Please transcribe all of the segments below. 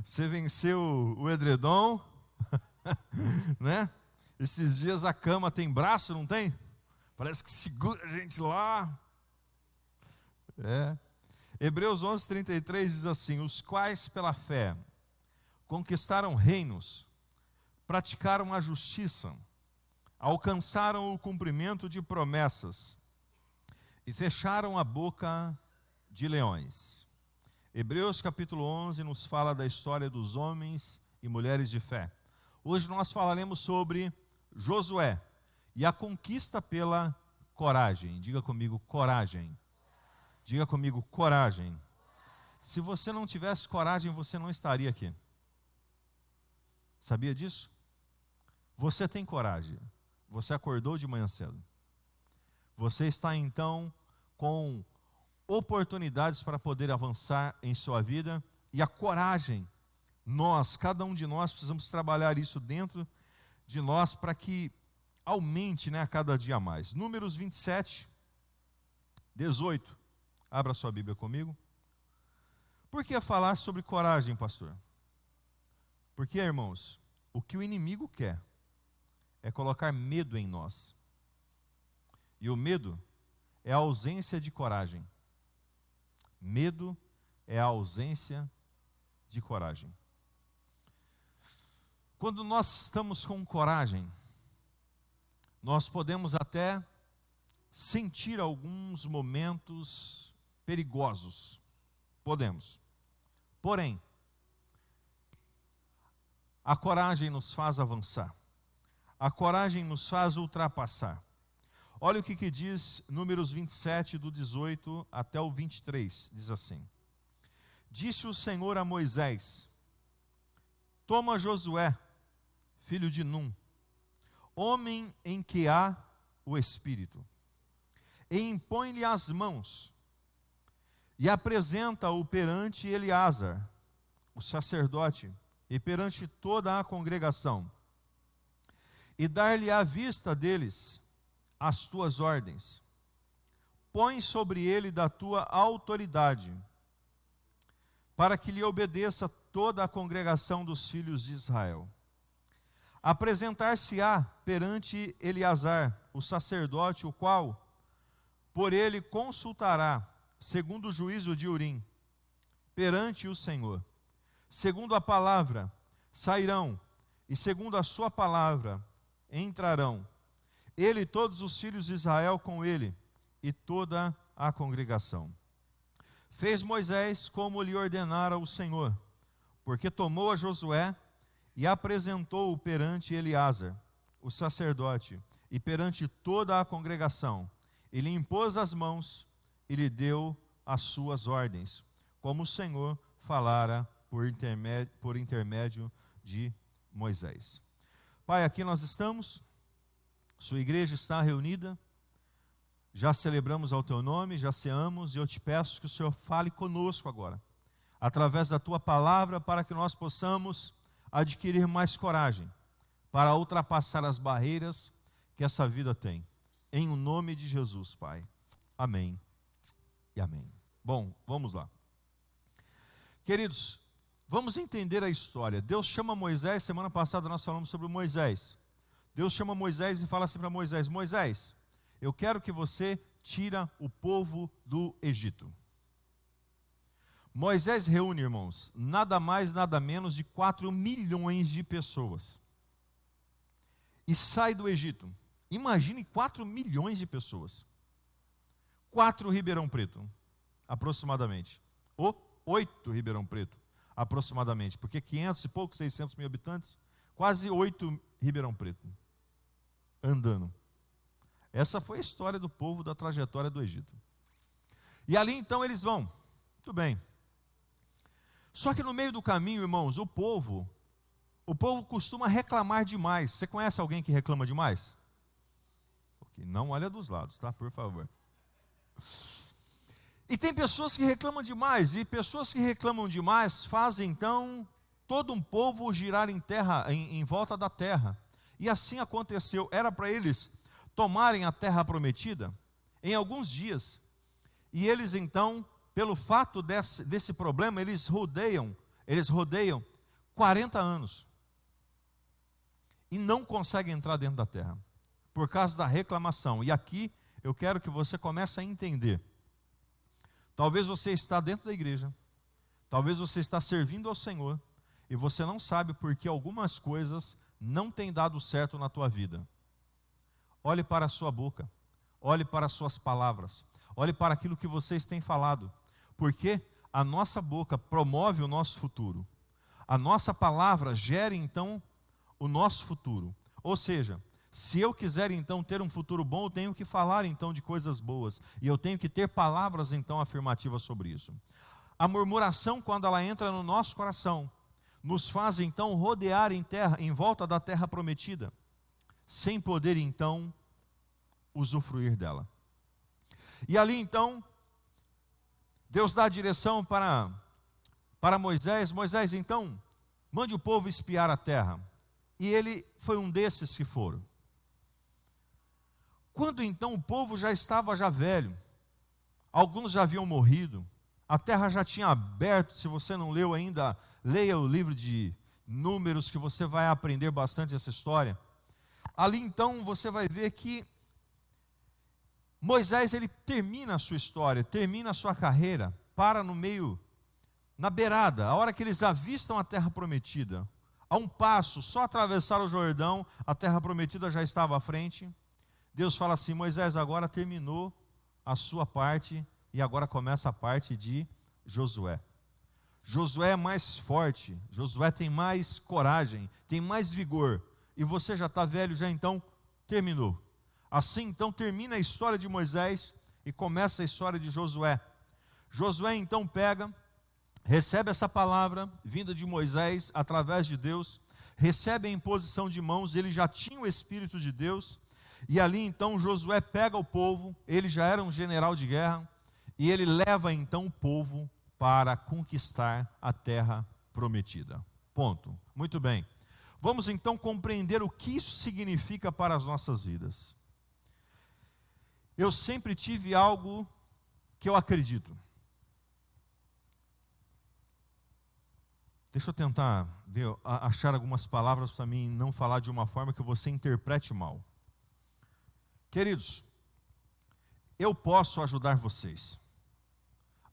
Você venceu o edredom, né? Esses dias a cama tem braço, não tem? Parece que segura a gente lá. Hebreus 11:33 diz assim: os quais pela fé conquistaram reinos, praticaram a justiça, alcançaram o cumprimento de promessas e fecharam a boca de leões. Hebreus capítulo 11 nos fala da história dos homens e mulheres de fé. Hoje nós falaremos sobre Josué e a conquista pela coragem. Diga comigo, coragem. Diga comigo, coragem. Se você não tivesse coragem, você não estaria aqui. Sabia disso? Você tem coragem. Você acordou de manhã cedo. Você está então com oportunidades para poder avançar em sua vida. E a coragem, cada um de nós precisamos trabalhar isso dentro de nós para que aumente, a cada dia mais. Números 27, 18. Abra sua Bíblia comigo. Por que falar sobre coragem, pastor? Porque, irmãos, o que o inimigo quer é colocar medo em nós. E o medo é a ausência de coragem. Medo é a ausência de coragem. Quando nós estamos com coragem, nós podemos até sentir alguns momentos perigosos. Podemos. Porém, a coragem nos faz avançar. A coragem nos faz ultrapassar. Olha o que diz Números 27, do 18 até o 23. Diz assim: disse o Senhor a Moisés: toma Josué, filho de Num, homem em que há o Espírito, e impõe-lhe as mãos, e apresenta-o perante Eleazar, o sacerdote, e perante toda a congregação, e dar-lhe à vista deles as tuas ordens. Põe sobre ele da tua autoridade, para que lhe obedeça toda a congregação dos filhos de Israel. Apresentar-se-á perante Eleazar, o sacerdote, o qual por ele consultará, segundo o juízo de Urim, perante o Senhor. Segundo a palavra sairão, e segundo a sua palavra entrarão, ele e todos os filhos de Israel com ele, e toda a congregação. Fez Moisés como lhe ordenara o Senhor, porque tomou a Josué e apresentou-o perante Eleazar, o sacerdote, e perante toda a congregação. E lhe impôs as mãos e lhe deu as suas ordens, como o Senhor falara por intermédio de Moisés. Pai, aqui nós estamos, sua igreja está reunida, já celebramos ao teu nome, já ceamos, e eu te peço que o Senhor fale conosco agora, através da tua palavra, para que nós possamos adquirir mais coragem, para ultrapassar as barreiras que essa vida tem. Em o nome de Jesus, Pai. Amém e amém. Bom, vamos lá. Queridos, vamos entender a história. Deus chama Moisés, semana passada nós falamos sobre Moisés. Deus chama Moisés e fala assim para Moisés: Moisés, eu quero que você tira o povo do Egito. Moisés reúne, irmãos, nada mais, nada menos de 4 milhões de pessoas. E sai do Egito. Imagine 4 milhões de pessoas. 4 Ribeirão Preto, aproximadamente. Ou 8 Ribeirão Preto, aproximadamente. Porque 500 e pouco, 600 mil habitantes, quase 8 Ribeirão Preto. Andando. Essa foi a história do povo, da trajetória do Egito. E ali então eles vão. Muito bem. Só que no meio do caminho, irmãos, o povo costuma reclamar demais. Você conhece alguém que reclama demais? Não olha dos lados, tá? Por favor. E tem pessoas que reclamam demais, e pessoas que reclamam demais fazem então todo um povo girar em volta da terra. E assim aconteceu. Era para eles tomarem a terra prometida em alguns dias. E eles então, pelo fato desse problema, eles rodeiam 40 anos. E não consegue entrar dentro da terra, por causa da reclamação. E aqui eu quero que você comece a entender. Talvez você está dentro da igreja, talvez você está servindo ao Senhor, e você não sabe porque algumas coisas não têm dado certo na tua vida. Olhe para a sua boca, olhe para as suas palavras, olhe para aquilo que vocês têm falado, porque a nossa boca promove o nosso futuro. A nossa palavra gera então o nosso futuro. Ou seja, se eu quiser então ter um futuro bom, eu tenho que falar então de coisas boas, e eu tenho que ter palavras então afirmativas sobre isso. A murmuração, quando ela entra no nosso coração, nos faz então rodear em volta da terra prometida, sem poder então usufruir dela. E ali então, Deus dá a direção para Moisés. Moisés, então, mande o povo espiar a terra. E ele foi um desses que foram. Quando então o povo já estava velho, alguns já haviam morrido, a terra já tinha aberto. Se você não leu ainda, leia o livro de Números, que você vai aprender bastante essa história. Ali então você vai ver que Moisés, ele termina a sua história, termina a sua carreira, para no meio, na beirada, a hora que eles avistam a terra prometida, a um passo, só atravessar o Jordão, a terra prometida já estava à frente. Deus fala assim: Moisés, agora terminou a sua parte, e agora começa a parte de Josué. Josué é mais forte, Josué tem mais coragem, tem mais vigor, e você já está velho, já então terminou. Assim então termina a história de Moisés e começa a história de Josué. Josué então recebe essa palavra vinda de Moisés através de Deus, recebe a imposição de mãos, ele já tinha o Espírito de Deus, e ali então Josué pega o povo, ele já era um general de guerra, e ele leva então o povo para conquistar a terra prometida. Ponto. Muito bem. Vamos então compreender o que isso significa para as nossas vidas. Eu sempre tive algo que eu acredito. Deixa eu tentar achar algumas palavras para mim não falar de uma forma que você interprete mal. Queridos, eu posso ajudar vocês.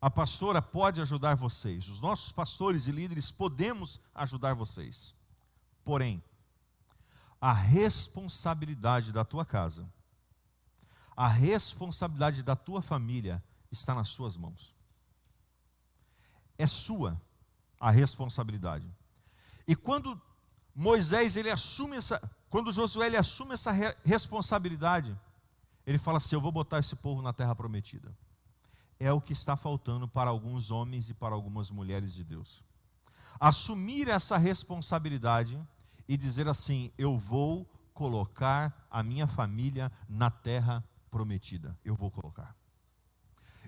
A pastora pode ajudar vocês. Os nossos pastores e líderes podemos ajudar vocês. Porém, a responsabilidade da tua casa, a responsabilidade da tua família está nas suas mãos. É sua a responsabilidade. E quando quando Josué ele assume essa responsabilidade, ele fala assim: eu vou botar esse povo na terra prometida. É o que está faltando para alguns homens e para algumas mulheres de Deus. Assumir essa responsabilidade e dizer assim: eu vou colocar a minha família na terra prometida. Eu vou colocar.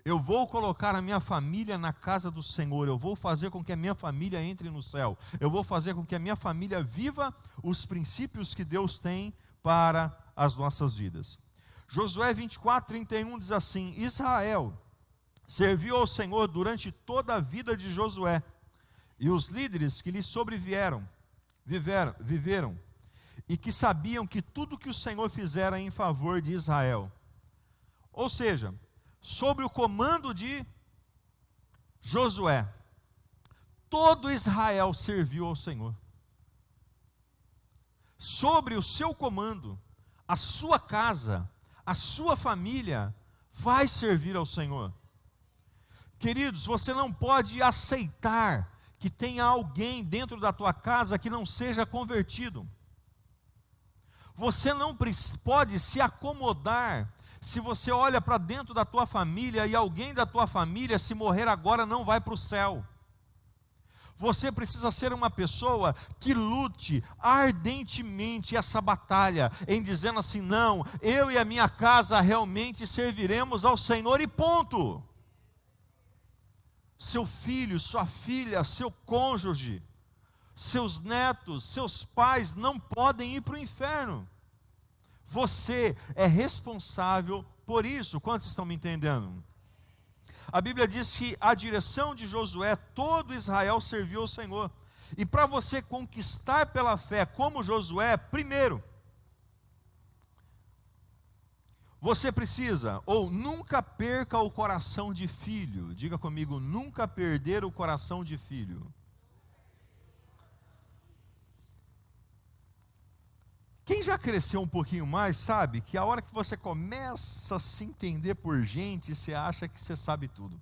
Eu vou colocar a minha família na casa do Senhor. Eu vou fazer com que a minha família entre no céu. Eu vou fazer com que a minha família viva os princípios que Deus tem para as nossas vidas. Josué 24:31 diz assim: Israel serviu ao Senhor durante toda a vida de Josué, e os líderes que lhe sobrevieram, viveram, e que sabiam que tudo que o Senhor fizera em favor de Israel. Ou seja, sob o comando de Josué, todo Israel serviu ao Senhor. Sobre o seu comando, a sua casa, a sua família vai servir ao Senhor. Queridos, você não pode aceitar que tenha alguém dentro da tua casa que não seja convertido. Você não pode se acomodar se você olha para dentro da tua família e alguém da tua família, se morrer agora, não vai para o céu. Você precisa ser uma pessoa que lute ardentemente essa batalha, em dizendo assim: não, eu e a minha casa realmente serviremos ao Senhor, e ponto. Seu filho, sua filha, seu cônjuge, seus netos, seus pais não podem ir para o inferno. Você é responsável por isso. Quantos estão me entendendo? A Bíblia diz que a direção de Josué, todo Israel serviu ao Senhor. E para você conquistar pela fé, como Josué, primeiro, você precisa, ou nunca perca o coração de filho. Diga comigo, nunca perder o coração de filho. Quem já cresceu um pouquinho mais sabe que a hora que você começa a se entender por gente, você acha que você sabe tudo.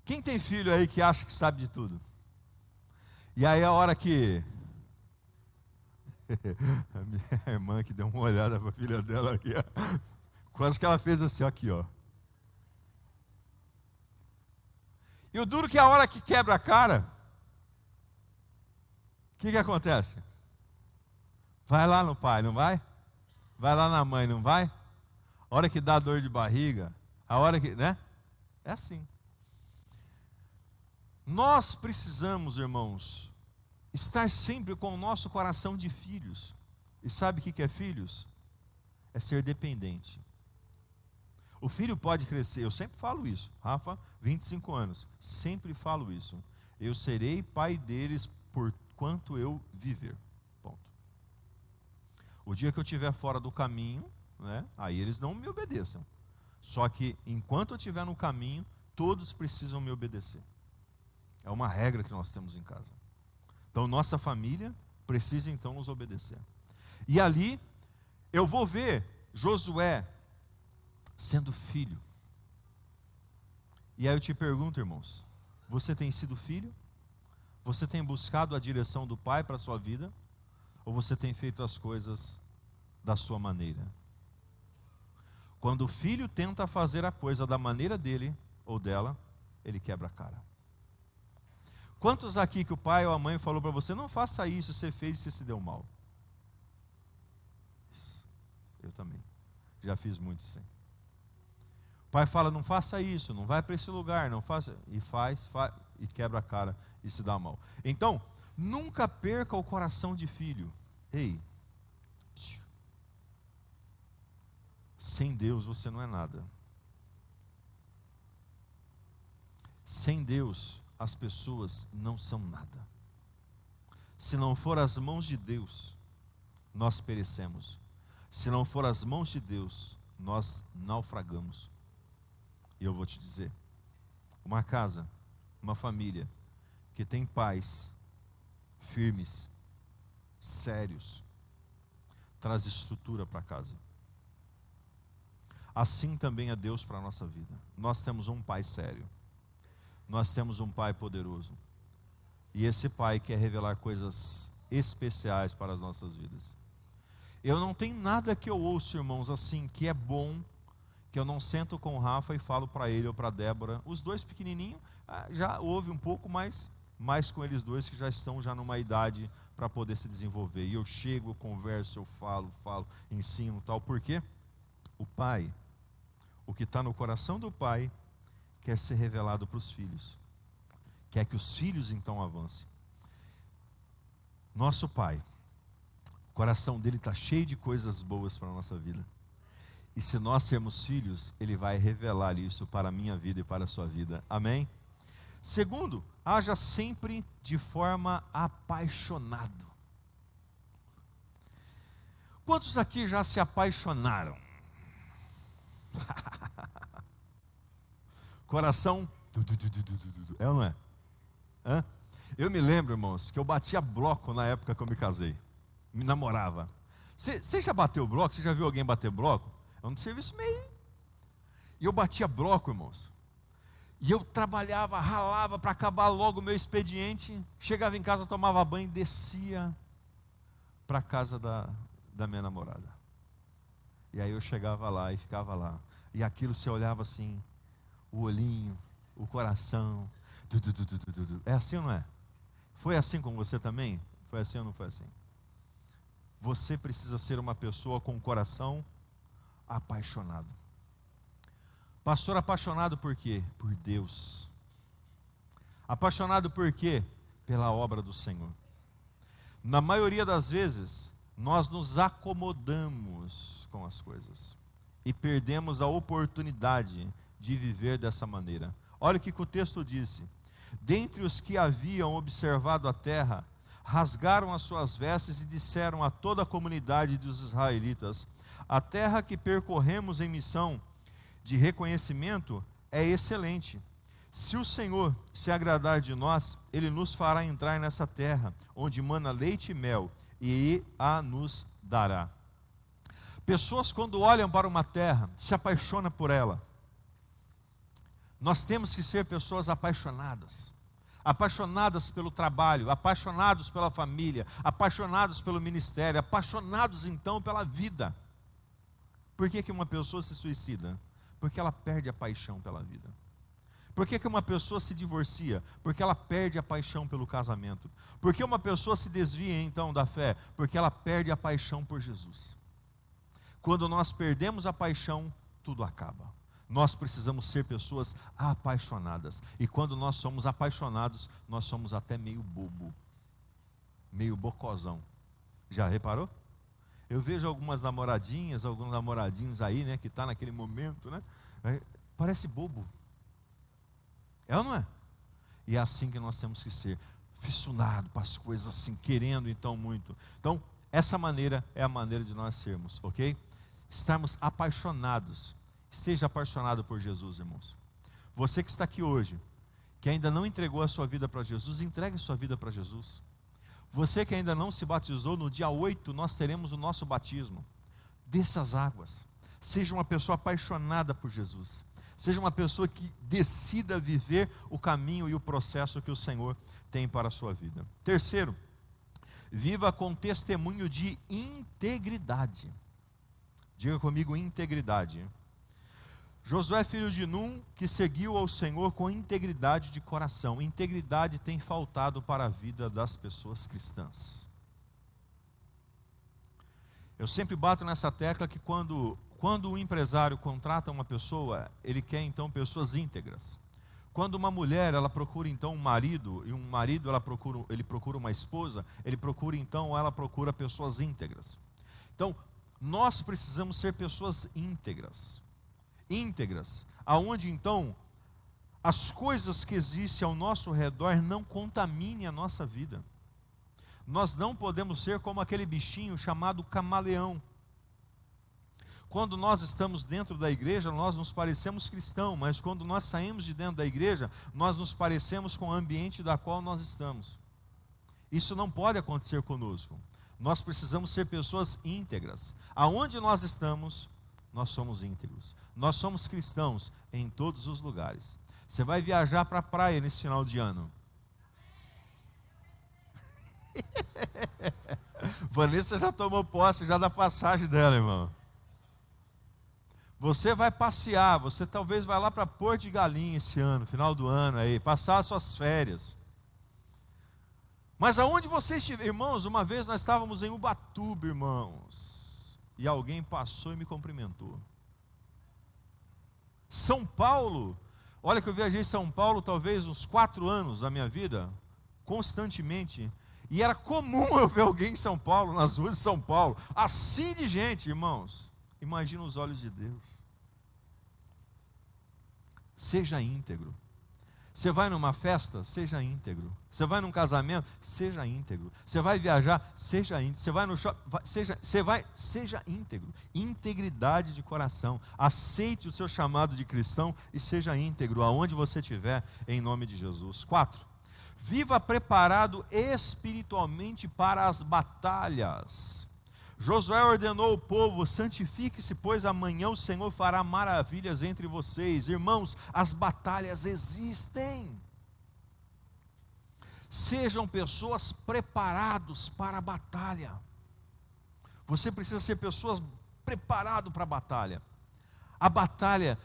Quem tem filho aí que acha que sabe de tudo? E aí a hora que a minha irmã que deu uma olhada para a filha dela aqui, ó, quase que ela fez assim, aqui, ó. E o duro que a hora que quebra a cara, o que acontece? Vai lá no pai, não vai? Vai lá na mãe, não vai? A hora que dá dor de barriga, a hora que, né? É assim. Nós precisamos, irmãos, estar sempre com o nosso coração de filhos. E sabe o que é filhos? É ser dependente. O filho pode crescer, eu sempre falo isso. Rafa, 25 anos, sempre falo isso. Eu serei pai deles por quanto eu viver. Ponto. O dia que eu estiver fora do caminho, né, aí eles não me obedeçam. Só que enquanto eu estiver no caminho, todos precisam me obedecer. É uma regra que nós temos em casa. Então nossa família precisa então nos obedecer. E ali eu vou ver Josué sendo filho. E aí eu te pergunto, irmãos, você tem sido filho? Você tem buscado a direção do Pai para a sua vida? Ou você tem feito as coisas da sua maneira? Quando o filho tenta fazer a coisa da maneira dele ou dela, ele quebra a cara. Quantos aqui que o pai ou a mãe falou para você, não faça isso, você fez e você se deu mal? Eu também. Já fiz muito sim. O pai fala, não faça isso, não vai para esse lugar, não faça. E faz, e quebra a cara e se dá mal. Então, nunca perca o coração de filho. Ei, sem Deus você não é nada. Sem Deus as pessoas não são nada. Se não for as mãos de Deus, nós perecemos. Se não for as mãos de Deus, nós naufragamos. E eu vou te dizer, uma casa, uma família que tem pais firmes, sérios, traz estrutura para casa. Assim também é Deus para a nossa vida. Nós temos um pai sério. Nós temos um pai poderoso. E esse pai quer revelar coisas especiais para as nossas vidas. Eu não tenho nada que eu ouço, irmãos, assim, que é bom, que eu não sento com o Rafa e falo para ele ou para a Débora. Os dois pequenininhos, já ouve um pouco, mas mais com eles dois que já estão já numa idade para poder se desenvolver. E eu chego, eu converso, eu falo, ensino, tal. Por quê? O pai, o que está no coração do pai, quer ser revelado para os filhos. Quer que os filhos então avancem. Nosso pai, o coração dele está cheio de coisas boas para a nossa vida. E se nós sermos filhos, ele vai revelar isso para a minha vida e para a sua vida. Amém? Segundo, haja sempre de forma apaixonado. Quantos aqui já se apaixonaram? Coração, é ou não é? Hã? Eu me lembro, irmãos, que eu batia bloco na época que eu me casei. Me namorava. Você já bateu bloco? Você já viu alguém bater bloco? É um serviço meio. E eu batia bloco, irmãos. E eu trabalhava, ralava para acabar logo o meu expediente. Chegava em casa, tomava banho e descia para a casa da minha namorada. E aí eu chegava lá e ficava lá. E aquilo você olhava assim, o olhinho, o coração. É assim ou não é? Foi assim com você também? Foi assim ou não foi assim? Você precisa ser uma pessoa com o coração apaixonado. Pastor, apaixonado por quê? Por Deus. Apaixonado por quê? Pela obra do Senhor. Na maioria das vezes, nós nos acomodamos com as coisas e perdemos a oportunidade de viver dessa maneira. Olha o que o texto disse: dentre os que haviam observado a terra, rasgaram as suas vestes e disseram a toda a comunidade dos israelitas: a terra que percorremos em missão de reconhecimento é excelente. Se o Senhor se agradar de nós, Ele nos fará entrar nessa terra, onde mana leite e mel, e a nos dará. Pessoas, quando olham para uma terra, se apaixonam por ela. Nós temos que ser pessoas apaixonadas. Apaixonadas pelo trabalho, apaixonados pela família, apaixonados pelo ministério, apaixonados então pela vida. Por que uma pessoa se suicida? Porque ela perde a paixão pela vida. Por que uma pessoa se divorcia? Porque ela perde a paixão pelo casamento. Por que uma pessoa se desvia então da fé? Porque ela perde a paixão por Jesus. Quando nós perdemos a paixão, tudo acaba. Nós precisamos ser pessoas apaixonadas. E quando nós somos apaixonados, nós somos até meio bobo, meio bocozão. Já reparou? Eu vejo algumas namoradinhas, alguns namoradinhos aí, né, que está naquele momento, né? Parece bobo. É ou não é? E é assim que nós temos que ser, fissurado para as coisas assim, querendo então muito. Então, essa maneira é a maneira de nós sermos, ok? Estarmos apaixonados. Esteja apaixonado por Jesus, irmãos. Você que está aqui hoje, que ainda não entregou a sua vida para Jesus, entregue a sua vida para Jesus. Você que ainda não se batizou, no dia 8 nós teremos o nosso batismo. Desça as águas. Seja uma pessoa apaixonada por Jesus. Seja uma pessoa que decida viver o caminho e o processo que o Senhor tem para a sua vida. Terceiro, viva com testemunho de integridade. Diga comigo, integridade. Josué, filho de Num, que seguiu ao Senhor com integridade de coração. Integridade tem faltado para a vida das pessoas cristãs. Eu sempre bato nessa tecla que quando o empresário contrata uma pessoa, ele quer então pessoas íntegras. Quando uma mulher, ela procura então um marido, e um marido ele procura uma esposa, ela procura pessoas íntegras. Então, nós precisamos ser pessoas íntegras. Íntegras, aonde então as coisas que existem ao nosso redor não contaminem a nossa vida. Nós não podemos ser como aquele bichinho chamado camaleão. Quando nós estamos dentro da igreja, nós nos parecemos cristãos, mas quando nós saímos de dentro da igreja, nós nos parecemos com o ambiente da qual nós estamos. Isso não pode acontecer conosco. Nós precisamos ser pessoas íntegras. Aonde nós estamos, nós somos íntegros. Nós somos cristãos em todos os lugares. Você vai viajar para a praia nesse final de ano. Vanessa já tomou posse já da passagem dela, irmão. Você vai passear, você talvez vai lá para Porto de Galinha esse ano, final do ano aí, passar as suas férias. Mas aonde você estiver, irmãos, uma vez nós estávamos em Ubatuba, irmãos, e alguém passou e me cumprimentou. São Paulo, olha que eu viajei São Paulo talvez uns 4 anos da minha vida, constantemente, e era comum eu ver alguém em São Paulo, nas ruas de São Paulo, assim de gente, irmãos. Imagina os olhos de Deus. Seja íntegro. Você vai numa festa, seja íntegro. Você vai num casamento, seja íntegro. Você vai viajar, seja íntegro. Você vai no shopping, seja íntegro. Integridade de coração. Aceite o seu chamado de cristão e seja íntegro aonde você estiver, em nome de Jesus. 4. Viva preparado espiritualmente para as batalhas. Josué ordenou ao povo: santifique-se, pois amanhã o Senhor fará maravilhas entre vocês. Irmãos, as batalhas existem. Sejam pessoas preparados para a batalha. Você precisa ser pessoas preparadas para a batalha. A batalha,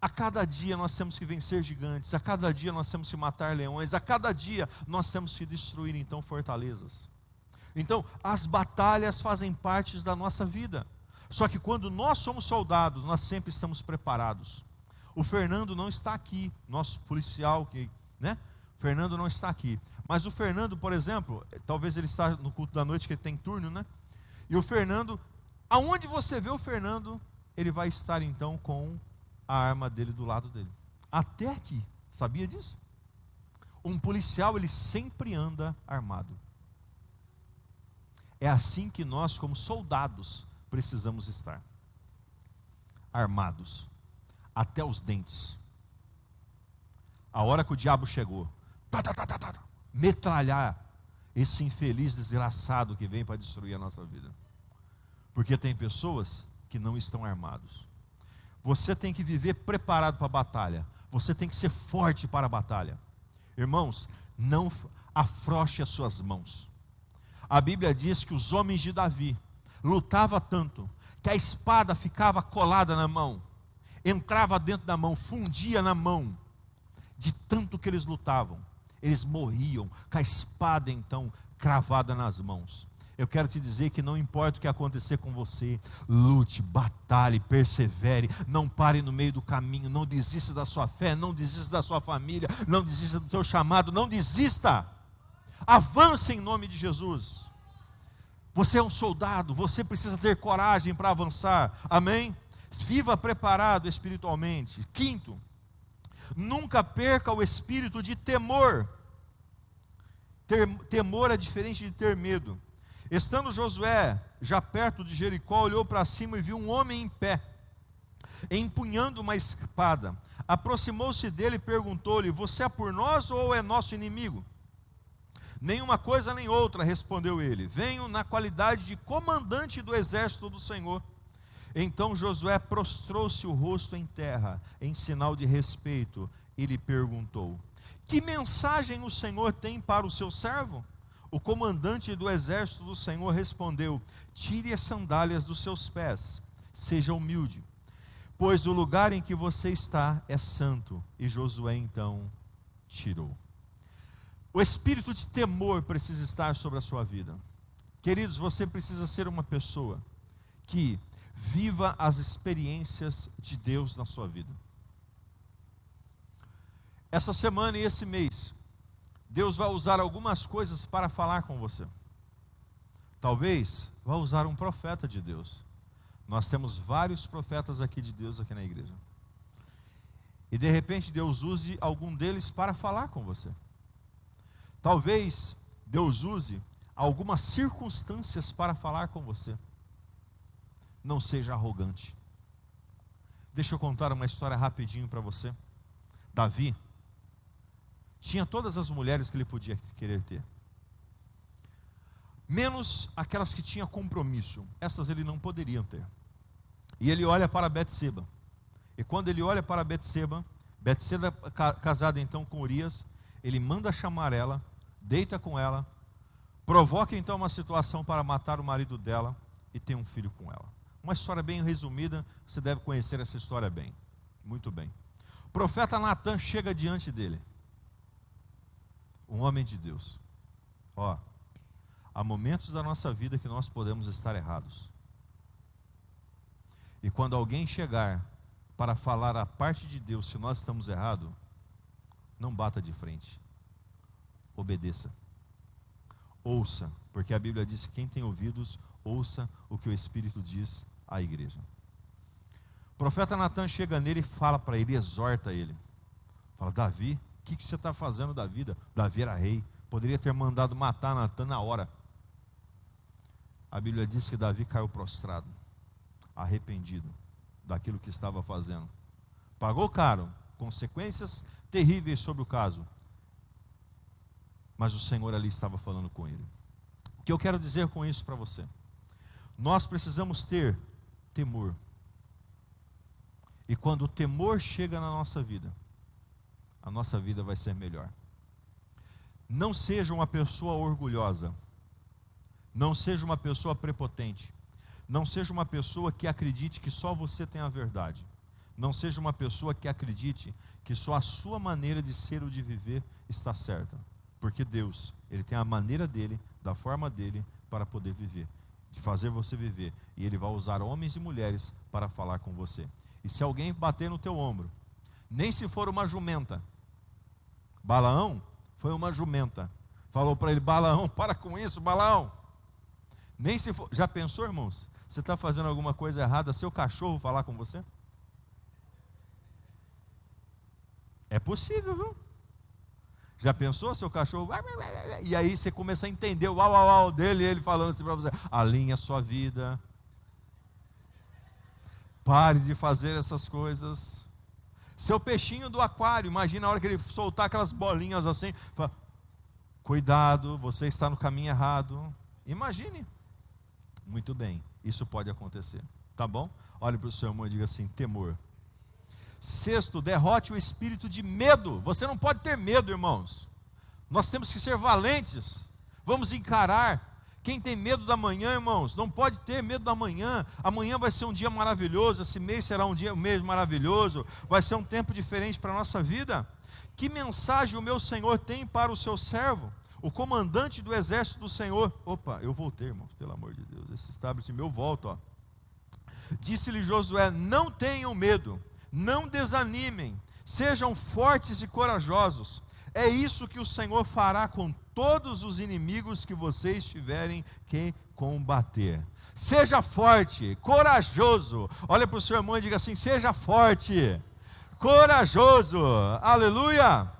a cada dia nós temos que vencer gigantes, a cada dia nós temos que matar leões, a cada dia nós temos que destruir então fortalezas. Então, as batalhas fazem parte da nossa vida. Só que quando nós somos soldados, nós sempre estamos preparados. O Fernando não está aqui, nosso policial, né? O Fernando não está aqui. Mas o Fernando, por exemplo, talvez ele está no culto da noite, que ele tem turno, né? E o Fernando, aonde você vê o Fernando, ele vai estar então com a arma dele do lado dele. Até aqui. Sabia disso? Um policial, ele sempre anda armado. É assim que nós, como soldados, precisamos estar. Armados, até os dentes. A hora que o diabo chegou, metralhar esse infeliz desgraçado que vem para destruir a nossa vida. Porque tem pessoas que não estão armados. Você tem que viver preparado para a batalha. Você tem que ser forte para a batalha. Irmãos, não afrouxe as suas mãos. A Bíblia diz que os homens de Davi lutavam tanto que a espada ficava colada na mão, entrava dentro da mão, fundia na mão. De tanto que eles lutavam, eles morriam com a espada então cravada nas mãos. Eu quero te dizer que não importa o que acontecer com você, lute, batalhe, persevere, não pare no meio do caminho, não desista da sua fé, não desista da sua família, não desista do teu chamado, não desista. Avance em nome de Jesus. Você é um soldado, você precisa ter coragem para avançar, amém? Viva preparado espiritualmente. Quinto, nunca perca o espírito de temor. Temor é diferente de ter medo. Estando Josué já perto de Jericó, olhou para cima e viu um homem em pé, empunhando uma espada. Aproximou-se dele e perguntou-lhe: você é por nós ou é nosso inimigo? Nenhuma coisa nem outra, respondeu ele. Venho na qualidade de comandante do exército do Senhor. Então Josué prostrou-se o rosto em terra, em sinal de respeito, e lhe perguntou: que mensagem o Senhor tem para o seu servo? O comandante do exército do Senhor respondeu: tire as sandálias dos seus pés, seja humilde, pois o lugar em que você está é santo. E Josué então tirou. O espírito de temor precisa estar sobre a sua vida. Queridos, você precisa ser uma pessoa que viva as experiências de Deus na sua vida. Essa semana e esse mês, Deus vai usar algumas coisas para falar com você. Talvez vai usar um profeta de Deus. Nós temos vários profetas aqui de Deus aqui na igreja. E de repente Deus use algum deles para falar com você. Talvez Deus use algumas circunstâncias para falar com você. Não seja arrogante. Deixa eu contar uma história rapidinho para você. Davi tinha todas as mulheres que ele podia querer ter, menos aquelas que tinham compromisso. Essas ele não poderia ter. E ele olha para Betseba. E quando ele olha para Betseba casada então com Urias, ele manda chamar ela, deita com ela, provoca então uma situação para matar o marido dela e tem um filho com ela. Uma história bem resumida, você deve conhecer essa história bem, muito bem. O profeta Natan chega diante dele, um homem de Deus. Há momentos da nossa vida que nós podemos estar errados. E quando alguém chegar para falar a parte de Deus, se nós estamos errados, não bata de frente. Obedeça. Ouça, porque a Bíblia diz que quem tem ouvidos, ouça o que o Espírito diz à igreja. O profeta Natan chega nele e fala para ele, exorta ele. Fala: Davi, o que você está fazendo da vida? Davi era rei, poderia ter mandado matar Natan na hora. A Bíblia diz que Davi caiu prostrado, arrependido daquilo que estava fazendo. Pagou caro, consequências terríveis sobre o caso. Mas o Senhor ali estava falando com ele. O que eu quero dizer com isso para você? Nós precisamos ter temor. E quando o temor chega na nossa vida, a nossa vida vai ser melhor. Não seja uma pessoa orgulhosa. Não seja uma pessoa prepotente. Não seja uma pessoa que acredite que só você tem a verdade. Não seja uma pessoa que acredite que só a sua maneira de ser ou de viver está certa. Porque Deus, Ele tem a maneira dEle, da forma dEle, para poder viver, de fazer você viver. E Ele vai usar homens e mulheres para falar com você. E se alguém bater no teu ombro, nem se for uma jumenta. Balaão foi uma jumenta. Falou para ele: Balaão, para com isso, Balaão. Nem se for. Já pensou, irmãos? Você está fazendo alguma coisa errada, seu cachorro falar com você? É possível, viu? Já pensou seu cachorro? E aí você começa a entender o au dele, ele falando assim para você: alinhe a sua vida. Pare de fazer essas coisas. Seu peixinho do aquário, imagina a hora que ele soltar aquelas bolinhas assim, fala, cuidado, você está no caminho errado. Imagine. Muito bem, isso pode acontecer, tá bom? Olhe para o seu irmão e diga assim: temor. Sexto, derrote o espírito de medo. Você não pode ter medo, irmãos. Nós temos que ser valentes. Vamos encarar. Quem tem medo da manhã, irmãos, não pode ter medo da manhã. Amanhã vai ser um dia maravilhoso, esse mês será um mês maravilhoso, vai ser um tempo diferente para a nossa vida. Que mensagem o meu Senhor tem para o seu servo, o comandante do exército do Senhor? Opa, eu voltei, irmãos, pelo amor de Deus, esse estabelecimento, eu volto, ó. Disse-lhe Josué: não tenham medo, não desanimem, sejam fortes e corajosos. É isso que o Senhor fará com todos os inimigos que vocês tiverem que combater. Seja forte, corajoso. Olha para o seu irmão e diga assim: seja forte, corajoso. Aleluia.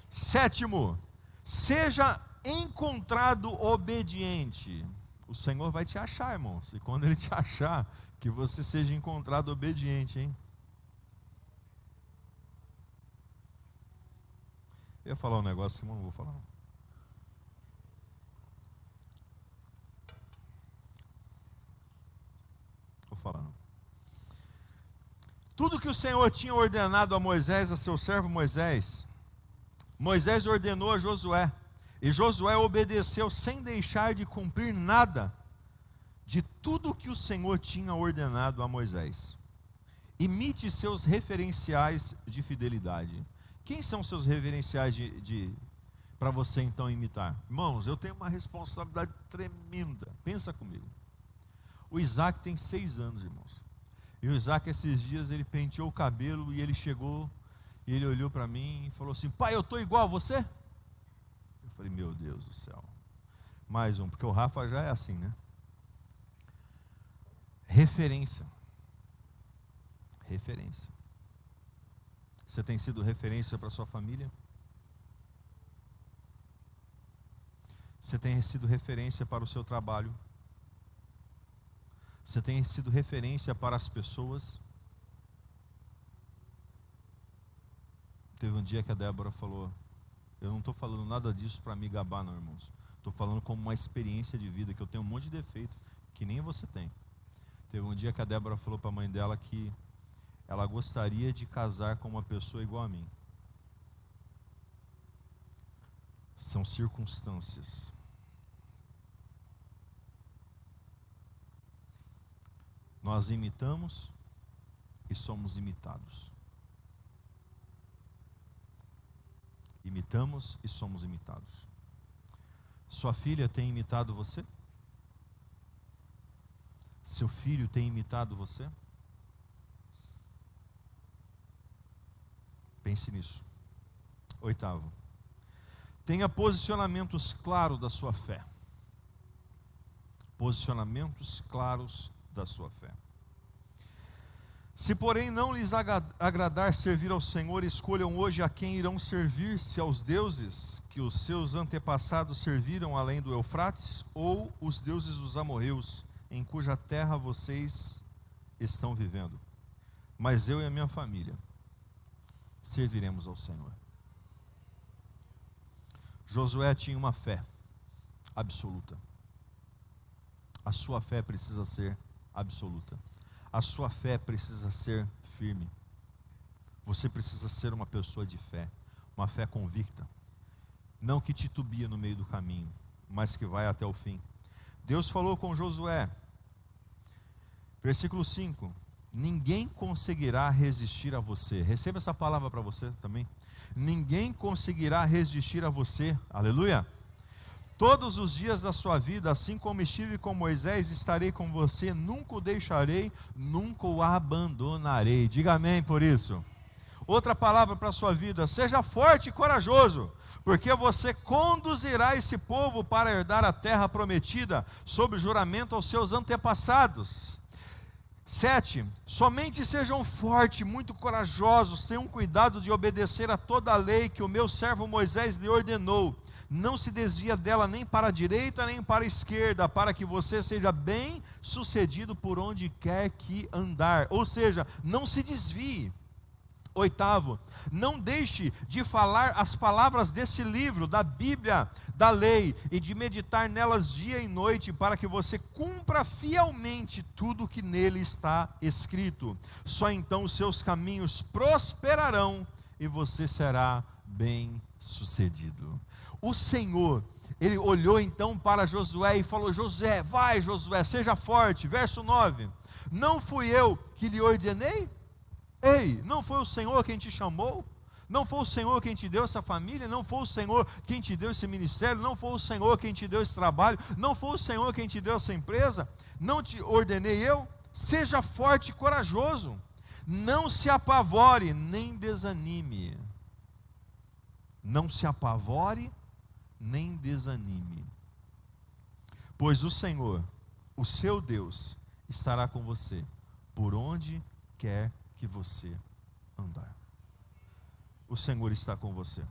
Sétimo, seja encontrado obediente. O Senhor vai te achar, irmãos. E quando Ele te achar, que você seja encontrado obediente, hein? Eu ia falar um negócio, mas não vou falar não. Vou falar não. Tudo que o Senhor tinha ordenado a Moisés, a seu servo Moisés, Moisés ordenou a Josué. E Josué obedeceu sem deixar de cumprir nada de tudo que o Senhor tinha ordenado a Moisés. Imite seus referenciais de fidelidade. Quem são seus referenciais para você então imitar? Irmãos, eu tenho uma responsabilidade tremenda. Pensa comigo. O Isaac tem 6 anos, irmãos. E o Isaac, esses dias, ele penteou o cabelo e ele chegou e ele olhou para mim e falou assim: pai, eu estou igual a você? Eu falei: meu Deus do céu. Mais um, porque o Rafa já é assim, né? Referência. Referência. Você tem sido referência para sua família? Você tem sido referência para o seu trabalho? Você tem sido referência para as pessoas? Teve um dia que a Débora falou: eu não estou falando nada disso para me gabar não, irmãos. Estou falando como uma experiência de vida, que eu tenho um monte de defeito, que nem você tem. Teve um dia que a Débora falou para a mãe dela que ela gostaria de casar com uma pessoa igual a mim. São circunstâncias. Nós imitamos e somos imitados. Imitamos e somos imitados. Sua filha tem imitado você? Seu filho tem imitado você? Pense nisso. 8º, tenha posicionamentos claros da sua fé. Posicionamentos claros da sua fé. Se porém não lhes agradar servir ao Senhor, escolham hoje a quem irão servir, se aos deuses que os seus antepassados serviram além do Eufrates, ou os deuses dos amorreus, em cuja terra vocês estão vivendo. Mas eu e a minha família serviremos ao Senhor. Josué tinha uma fé absoluta. A sua fé precisa ser absoluta. A sua fé precisa ser firme. Você precisa ser uma pessoa de fé, uma fé convicta, não que titubia no meio do caminho, mas que vai até o fim. Deus falou com Josué, versículo 5: ninguém conseguirá resistir a você. Receba essa palavra para você também. Ninguém conseguirá resistir a você, aleluia. Todos os dias da sua vida, assim como estive com Moisés, estarei com você, nunca o deixarei, nunca o abandonarei. Diga amém por isso. Outra palavra para a sua vida: seja forte e corajoso, porque você conduzirá esse povo para herdar a terra prometida, sob juramento aos seus antepassados. 7, somente sejam fortes, muito corajosos, tenham cuidado de obedecer a toda a lei que o meu servo Moisés lhe ordenou. Não se desvia dela nem para a direita nem para a esquerda, para que você seja bem sucedido por onde quer que andar. Ou seja, não se desvie. 8, não deixe de falar as palavras desse livro, da Bíblia, da lei, e de meditar nelas dia e noite, para que você cumpra fielmente tudo que nele está escrito. Só então os seus caminhos prosperarão e você será bem-sucedido. O Senhor, Ele olhou então para Josué e falou: Josué, vai Josué, seja forte. Verso 9, não fui eu que lhe ordenei? Ei, não foi o Senhor quem te chamou? Não foi o Senhor quem te deu essa família? Não foi o Senhor quem te deu esse ministério? Não foi o Senhor quem te deu esse trabalho? Não foi o Senhor quem te deu essa empresa? Não te ordenei eu? Seja forte e corajoso. Não se apavore, nem desanime. Não se apavore, nem desanime. Pois o Senhor, o seu Deus, estará com você, por onde quer que você andar. O Senhor está com você.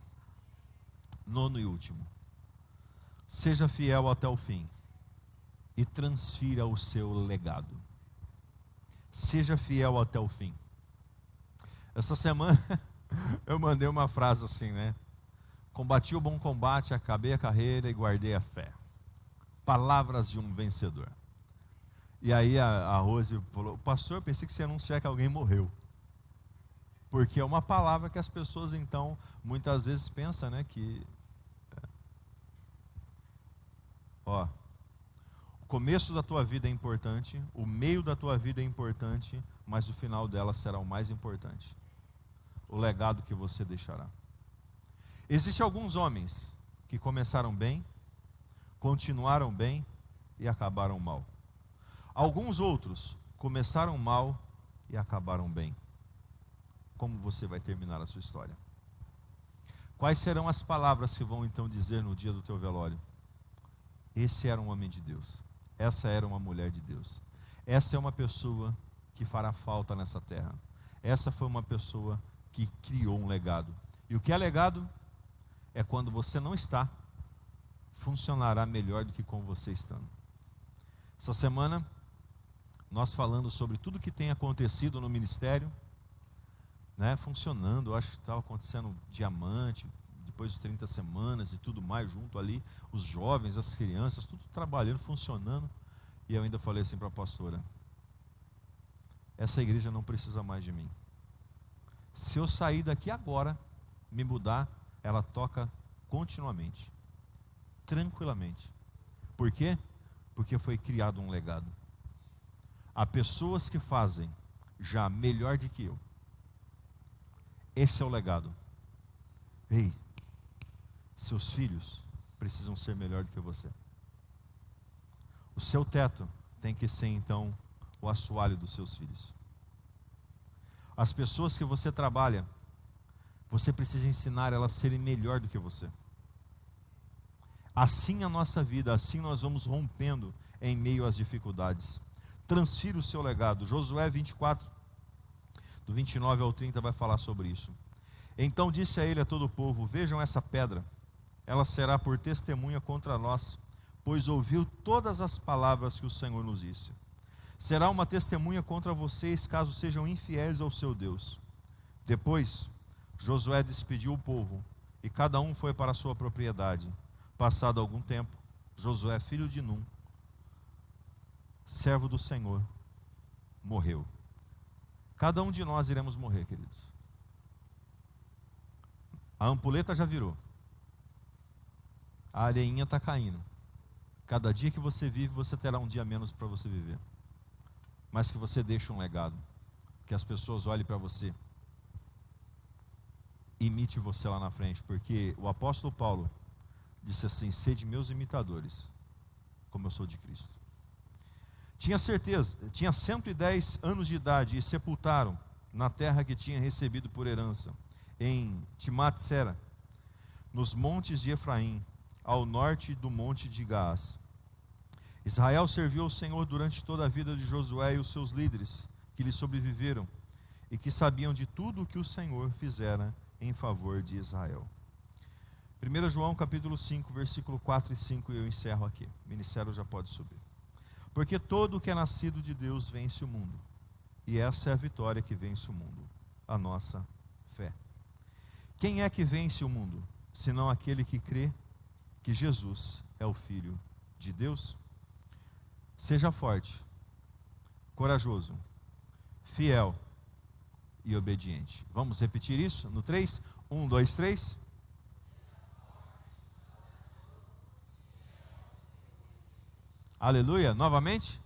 9 e último, seja fiel até o fim e transfira o seu legado. Seja fiel até o fim. Essa semana eu mandei uma frase assim, né? Combati o bom combate, acabei a carreira e guardei a fé. Palavras de um vencedor. E aí a Rose falou: pastor, eu pensei que você ia anunciar que alguém morreu. Porque é uma palavra que as pessoas então muitas vezes pensam, né, que o começo da tua vida é importante, o meio da tua vida é importante, mas o final dela será o mais importante. O legado que você deixará. Existem alguns homens que começaram bem, continuaram bem e acabaram mal. Alguns outros começaram mal e acabaram bem. Como você vai terminar a sua história? Quais serão as palavras que vão então dizer no dia do teu velório? Esse era um homem de Deus. Essa era uma mulher de Deus. Essa é uma pessoa que fará falta nessa terra. Essa foi uma pessoa que criou um legado. E o que é legado? É quando você não está, funcionará melhor do que com você estando. Essa semana nós falando sobre tudo que tem acontecido no ministério, né, funcionando. Eu acho que estava acontecendo diamante, depois de 30 semanas e tudo mais junto ali, os jovens, as crianças, tudo trabalhando, funcionando. E eu ainda falei assim para a pastora: essa igreja não precisa mais de mim. Se eu sair daqui agora, me mudar, ela toca continuamente, tranquilamente. Por quê? Porque foi criado um legado. Há pessoas que fazem já melhor do que eu. Esse é o legado. Ei, seus filhos precisam ser melhor do que você. O seu teto tem que ser então o assoalho dos seus filhos. As pessoas que você trabalha, você precisa ensinar elas a serem melhor do que você. Assim a nossa vida, assim nós vamos rompendo em meio às dificuldades. Transfira o seu legado. Josué 24, do 29 ao 30 vai falar sobre isso. Então disse a ele a todo o povo: vejam essa pedra, ela será por testemunha contra nós, pois ouviu todas as palavras que o Senhor nos disse. Será uma testemunha contra vocês, caso sejam infiéis ao seu Deus. Depois Josué despediu o povo, e cada um foi para a sua propriedade. Passado algum tempo, Josué, filho de Num, servo do Senhor, morreu. Cada um de nós iremos morrer, queridos. A ampulheta já virou. A areinha está caindo. Cada dia que você vive, você terá um dia menos para você viver. Mas que você deixe um legado. Que as pessoas olhem para você. Imite você lá na frente. Porque o apóstolo Paulo disse assim: sede meus imitadores, como eu sou de Cristo. Tinha 110 anos de idade e sepultaram na terra que tinha recebido por herança, em Timnat-Sera, nos montes de Efraim, ao norte do monte de Gaás. Israel serviu ao Senhor durante toda a vida de Josué e os seus líderes, que lhe sobreviveram, e que sabiam de tudo o que o Senhor fizera em favor de Israel. 1 João capítulo 5, versículo 4 e 5, e eu encerro aqui. O ministério já pode subir. Porque todo o que é nascido de Deus vence o mundo, e essa é a vitória que vence o mundo, a nossa fé. Quem é que vence o mundo, senão aquele que crê que Jesus é o Filho de Deus? Seja forte, corajoso, fiel e obediente. Vamos repetir isso no 3? 1, 2, 3. Aleluia, novamente.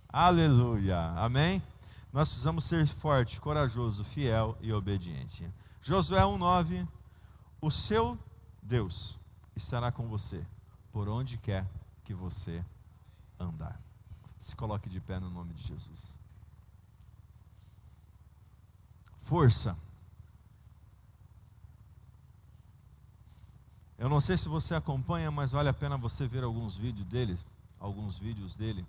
Aleluia, amém? Nós precisamos ser forte, corajoso, fiel e obediente. Josué 1:9, o seu Deus estará com você, por onde quer que você andar. Se coloque de pé no nome de Jesus. Força. Eu não sei se você acompanha, mas vale a pena você ver alguns vídeos dele.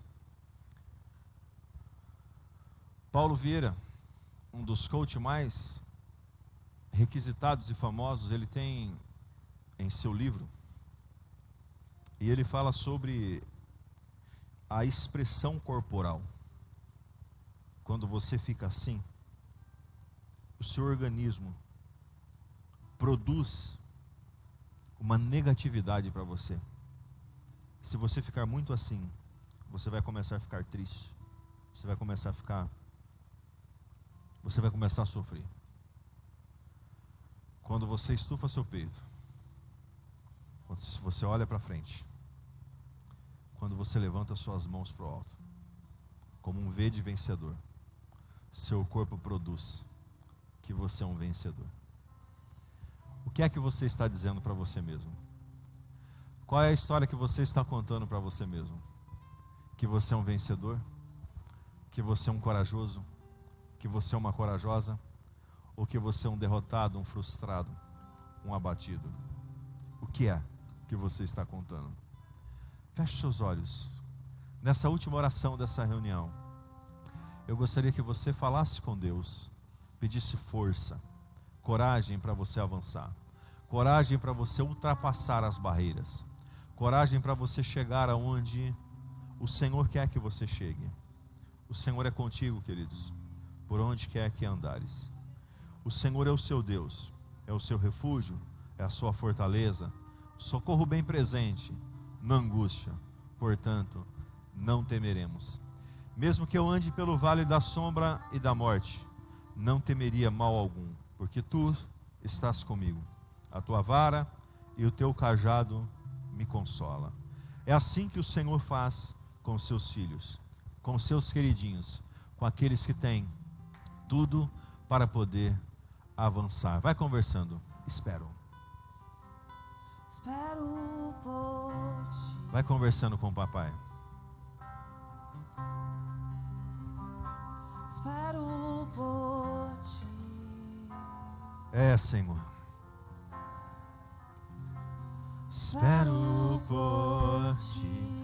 Paulo Vieira, um dos coaches mais requisitados e famosos, ele tem em seu livro, e ele fala sobre a expressão corporal. Quando você fica assim, o seu organismo produz uma negatividade para você. Se você ficar muito assim, você vai começar a ficar triste. Você vai começar a sofrer. Quando você estufa seu peito, quando você olha para frente, quando você levanta suas mãos para o alto, como um V de vencedor, seu corpo produz que você é um vencedor. O que é que você está dizendo para você mesmo? Qual é a história que você está contando para você mesmo? Que você é um vencedor? Que você é um corajoso? Que você é uma corajosa? Ou que você é um derrotado, um frustrado, um abatido? O que é que você está contando? Feche seus olhos. Nessa última oração dessa reunião, eu gostaria que você falasse com Deus, pedisse força, coragem para você avançar, coragem para você ultrapassar as barreiras, coragem para você chegar aonde o Senhor quer que você chegue. O Senhor é contigo, queridos, por onde quer que andares. O Senhor é o seu Deus, é o seu refúgio, é a sua fortaleza, socorro bem presente na angústia. Portanto, não temeremos. Mesmo que eu ande pelo vale da sombra e da morte, não temeria mal algum, porque tu estás comigo. A tua vara e o teu cajado me consola. É assim que o Senhor faz com seus filhos, com seus queridinhos, com aqueles que têm tudo para poder avançar. Vai conversando. Espero por ti. Vai conversando com o papai. Espero por ti. É, Senhor. Espero por ti.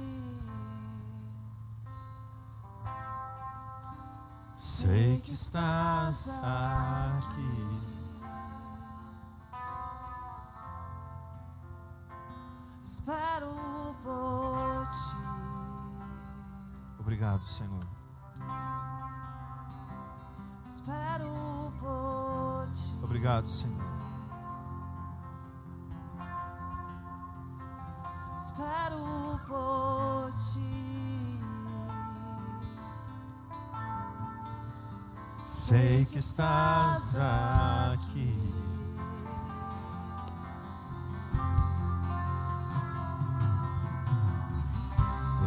Sei que estás aqui. Espero por ti. Obrigado, Senhor. Espero por ti. Obrigado, Senhor. Espero por ti. Sei que estás aqui.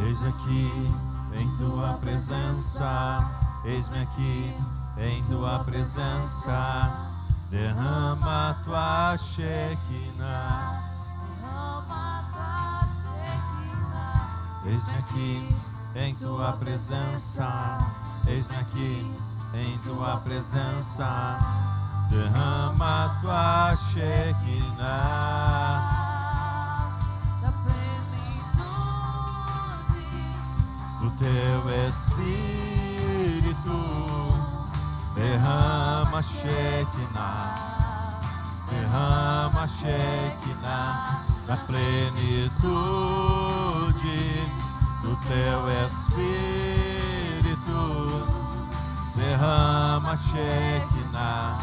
Eis-me aqui em tua presença, eis-me aqui em tua presença, derrama a tua Shekinah, eis-me aqui em tua presença, eis-me aqui em tua presença, derrama a tua Shekinah. teu Espírito, derrama Shekinah, derrama Shekinah, da plenitude do teu Espírito, derrama Shekinah,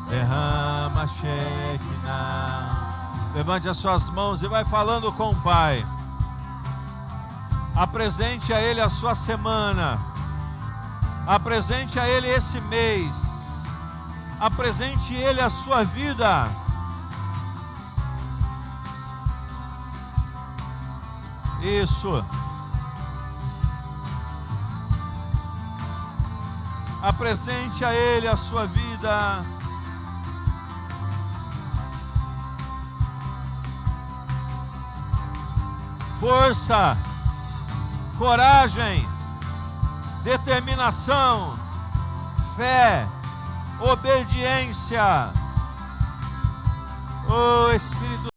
derrama Shekinah. Levante as suas mãos e vai falando com o Pai. Apresente a Ele a sua semana, apresente a Ele esse mês, apresente a Ele a sua vida. Isso. Apresente a Ele a sua vida. Força, coragem, determinação, fé, obediência. Oh Espírito